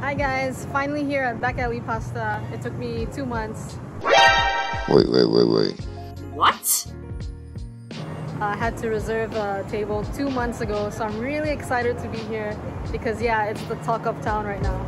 Hi guys, finally here at Back Alley Pasta. It took me 2 months. Wait. What? I had to reserve a table 2 months ago, so I'm really excited to be here because yeah, it's the talk of town right now.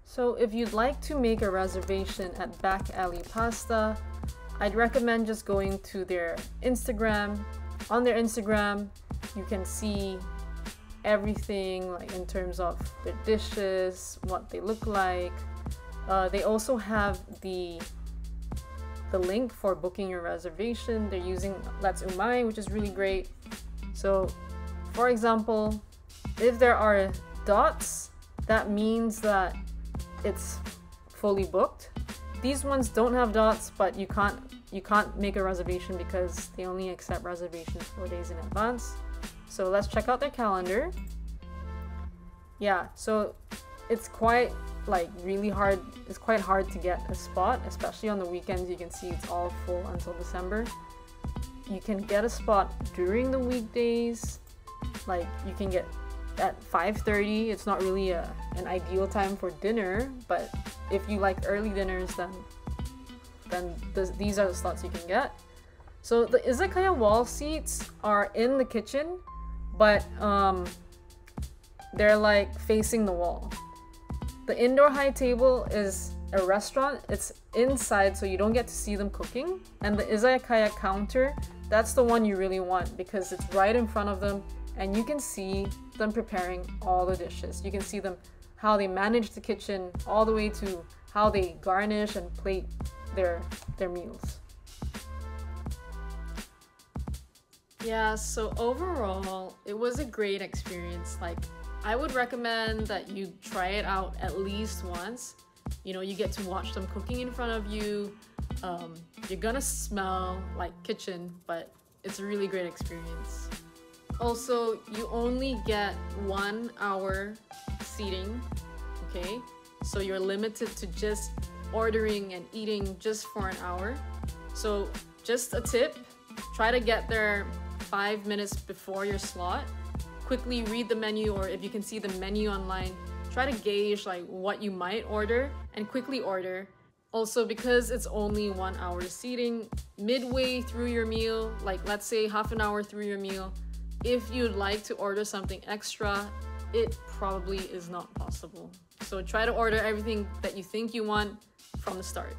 So if you'd like to make a reservation at Back Alley Pasta, I'd recommend just going to their Instagram. On their Instagram, you can see everything like in terms of their dishes, what they look like. They also have the link for booking your reservation. They're using Let's Umay, which is really great. So for example, if there are dots, that means that it's fully booked. These ones don't have dots, but you can't make a reservation because they only accept reservations 4 days in advance. So let's check out their calendar. Yeah, so it's quite really hard. It's quite hard to get a spot, especially on the weekends. You can see it's all full until December. You can get a spot during the weekdays. Like you can get at 5:30. It's not really an ideal time for dinner, but if you like early dinners, then these are the slots you can get. So the izakaya wall seats are in the kitchen, but they're like facing the wall. The indoor high table is a restaurant. It's inside, so you don't get to see them cooking. And the izakaya counter, that's the one you really want because it's right in front of them and you can see them preparing all the dishes. You can see them how they manage the kitchen all the way to how they garnish and plate their meals. Yeah, so overall it was a great experience. Like I would recommend that you try it out at least once. You know, you get to watch them cooking in front of you. You're gonna smell like kitchen, but it's a really great experience. Also, you only get 1 hour seating, okay? So you're limited to just ordering and eating just for an hour. So just a tip, try to get there 5 minutes before your slot. Quickly read the menu, or if you can see the menu online, try to gauge like what you might order and quickly order. Also, because it's only 1 hour seating, midway through your meal, like let's say half an hour through your meal, if you'd like to order something extra, it probably is not possible. So try to order everything that you think you want from the start.